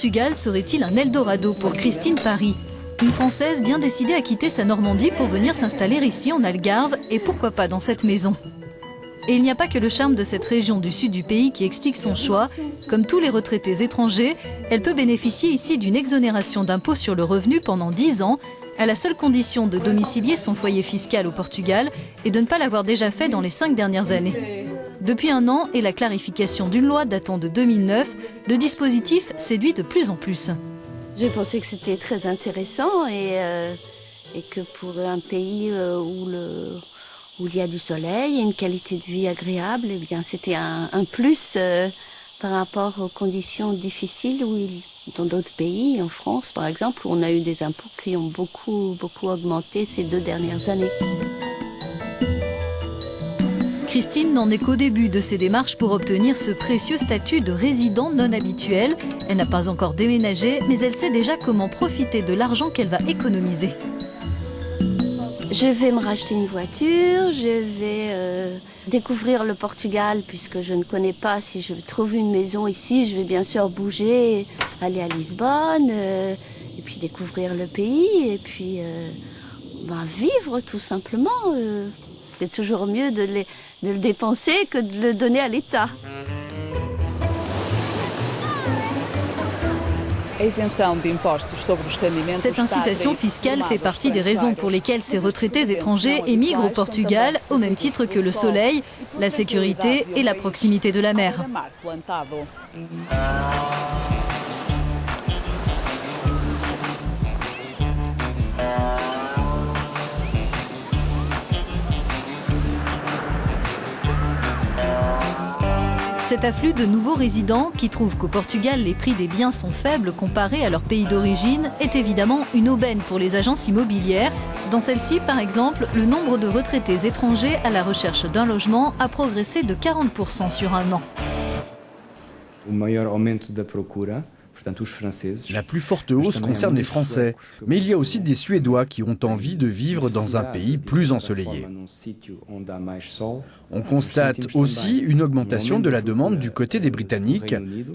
Portugal serait-il un Eldorado pour Christine Pary, une Française bien décidée à quitter sa Normandie pour venir s'installer ici en Algarve et pourquoi pas dans cette maison. Et il n'y a pas que le charme de cette région du sud du pays qui explique son choix. Comme tous les retraités étrangers, elle peut bénéficier ici d'une exonération d'impôt sur le revenu pendant 10 ans, à la seule condition de domicilier son foyer fiscal au Portugal et de ne pas l'avoir déjà fait dans les 5 dernières années. Depuis 1 an et la clarification d'une loi datant de 2009, le dispositif séduit de plus en plus. J'ai pensé que c'était très intéressant et que pour un pays où il y a du soleil et une qualité de vie agréable, eh bien c'était un plus par rapport aux conditions difficiles dans d'autres pays, en France par exemple, où on a eu des impôts qui ont beaucoup augmenté ces 2 dernières années. Christine n'en est qu'au début de ses démarches pour obtenir ce précieux statut de résident non habituel. Elle n'a pas encore déménagé, mais elle sait déjà comment profiter de l'argent qu'elle va économiser. Je vais me racheter une voiture, je vais découvrir le Portugal puisque je ne connais pas. Si je trouve une maison ici, je vais bien sûr bouger, aller à Lisbonne et puis découvrir le pays et puis vivre tout simplement. C'est toujours mieux de le dépenser que de le donner à l'État. Cette incitation fiscale fait partie des raisons pour lesquelles ces retraités étrangers émigrent au Portugal, au même titre que le soleil, la sécurité et la proximité de la mer. Cet afflux de nouveaux résidents qui trouvent qu'au Portugal les prix des biens sont faibles comparés à leur pays d'origine est évidemment une aubaine pour les agences immobilières. Dans celle-ci, par exemple, le nombre de retraités étrangers à la recherche d'un logement a progressé de 40% sur 1 an. La plus forte hausse concerne les Français, mais il y a aussi des Suédois qui ont envie de vivre dans un pays plus ensoleillé. On constate aussi une augmentation de la demande du côté des Britanniques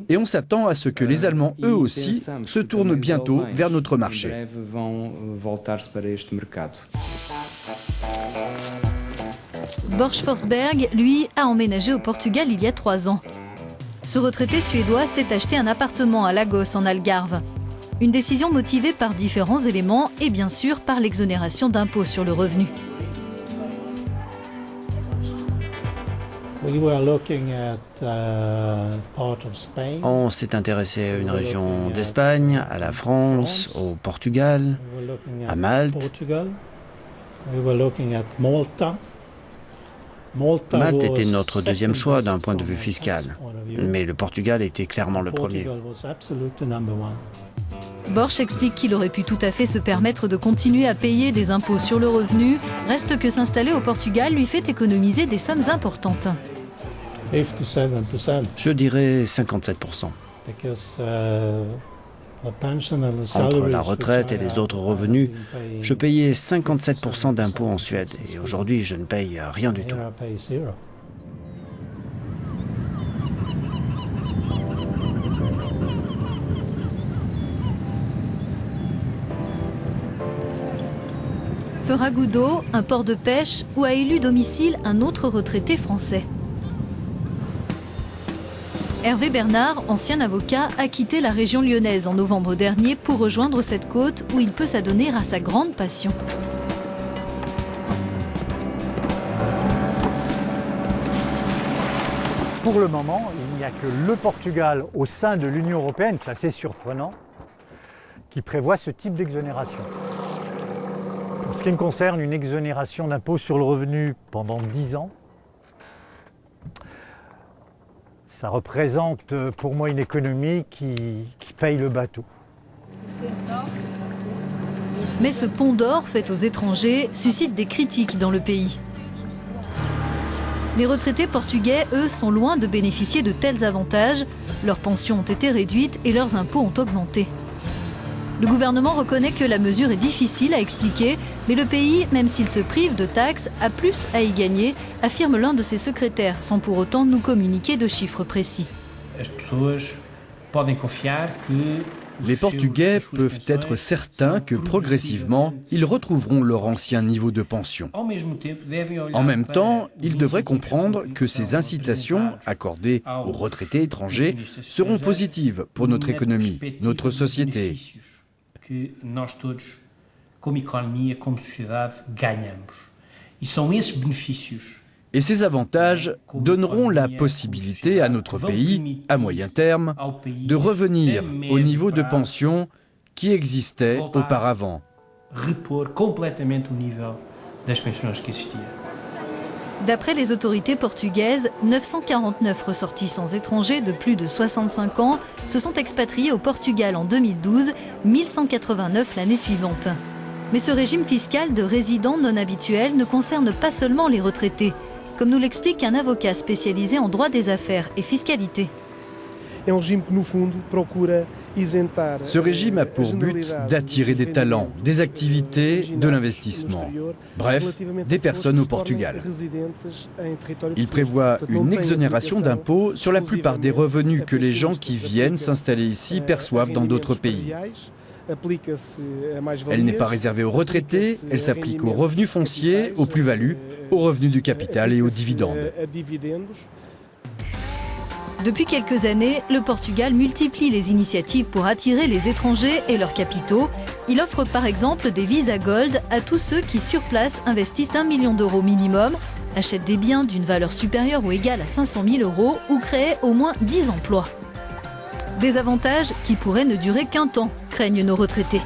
et on s'attend à ce que les Allemands, eux aussi, se tournent bientôt vers notre marché. Borch Forsberg, lui, a emménagé au Portugal il y a 3 ans. Ce retraité suédois s'est acheté un appartement à Lagos en Algarve. Une décision motivée par différents éléments et bien sûr par l'exonération d'impôt sur le revenu. On s'est intéressé à une région d'Espagne, à la France, au Portugal, à Malte. Malte était notre deuxième choix d'un point de vue fiscal, mais le Portugal était clairement le premier. Borch explique qu'il aurait pu tout à fait se permettre de continuer à payer des impôts sur le revenu, reste que s'installer au Portugal lui fait économiser des sommes importantes. Je dirais 57%. Entre la retraite et les autres revenus, je payais 57% d'impôts en Suède et aujourd'hui je ne paye rien du tout. Ferragudo, un port de pêche où a élu domicile un autre retraité français. Hervé Bernard, ancien avocat, a quitté la région lyonnaise en novembre dernier pour rejoindre cette côte où il peut s'adonner à sa grande passion. Pour le moment, il n'y a que le Portugal au sein de l'Union européenne, c'est assez surprenant, qui prévoit ce type d'exonération. Pour ce qui me concerne, une exonération d'impôt sur le revenu pendant 10 ans, ça représente pour moi une économie qui paye le bateau. Mais ce pont d'or fait aux étrangers suscite des critiques dans le pays. Les retraités portugais, eux, sont loin de bénéficier de tels avantages. Leurs pensions ont été réduites et leurs impôts ont augmenté. Le gouvernement reconnaît que la mesure est difficile à expliquer, mais le pays, même s'il se prive de taxes, a plus à y gagner, affirme l'un de ses secrétaires, sans pour autant nous communiquer de chiffres précis. Les Portugais peuvent être certains que progressivement, ils retrouveront leur ancien niveau de pension. En même temps, ils devraient comprendre que ces incitations accordées aux retraités étrangers seront positives pour notre économie, notre société. Et ces avantages donneront la possibilité à notre pays, à moyen terme, de revenir au niveau de pension qui existait auparavant. D'après les autorités portugaises, 949 ressortissants étrangers de plus de 65 ans se sont expatriés au Portugal en 2012, 1189 l'année suivante. Mais ce régime fiscal de résidents non habituels ne concerne pas seulement les retraités, comme nous l'explique un avocat spécialisé en droit des affaires et fiscalité. Ce régime a pour but d'attirer des talents, des activités, de l'investissement. Bref, des personnes au Portugal. Il prévoit une exonération d'impôts sur la plupart des revenus que les gens qui viennent s'installer ici perçoivent dans d'autres pays. Elle n'est pas réservée aux retraités, elle s'applique aux revenus fonciers, aux plus-values, aux revenus du capital et aux dividendes. Depuis quelques années, le Portugal multiplie les initiatives pour attirer les étrangers et leurs capitaux. Il offre par exemple des visas gold à tous ceux qui sur place investissent 1 million d'euros minimum, achètent des biens d'une valeur supérieure ou égale à 500 000 euros ou créent au moins 10 emplois. Des avantages qui pourraient ne durer qu'un temps, craignent nos retraités.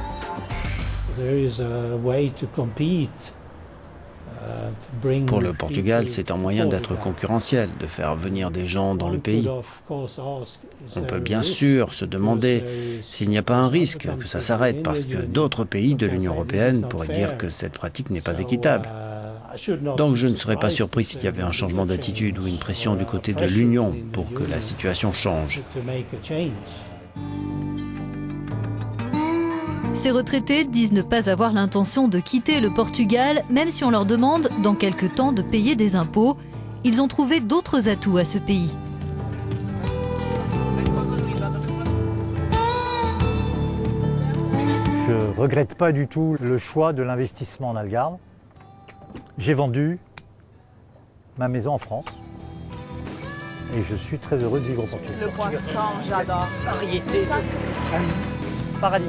Pour le Portugal, c'est un moyen d'être concurrentiel, de faire venir des gens dans le pays. On peut bien sûr se demander s'il n'y a pas un risque que ça s'arrête parce que d'autres pays de l'Union européenne pourraient dire que cette pratique n'est pas équitable. Donc je ne serais pas surpris s'il y avait un changement d'attitude ou une pression du côté de l'Union pour que la situation change. Ces retraités disent ne pas avoir l'intention de quitter le Portugal, même si on leur demande dans quelque temps de payer des impôts. Ils ont trouvé d'autres atouts à ce pays. Je ne regrette pas du tout le choix de l'investissement en Algarve. J'ai vendu ma maison en France et je suis très heureux de vivre au Portugal. Le poisson, j'adore. Variété. Paradis.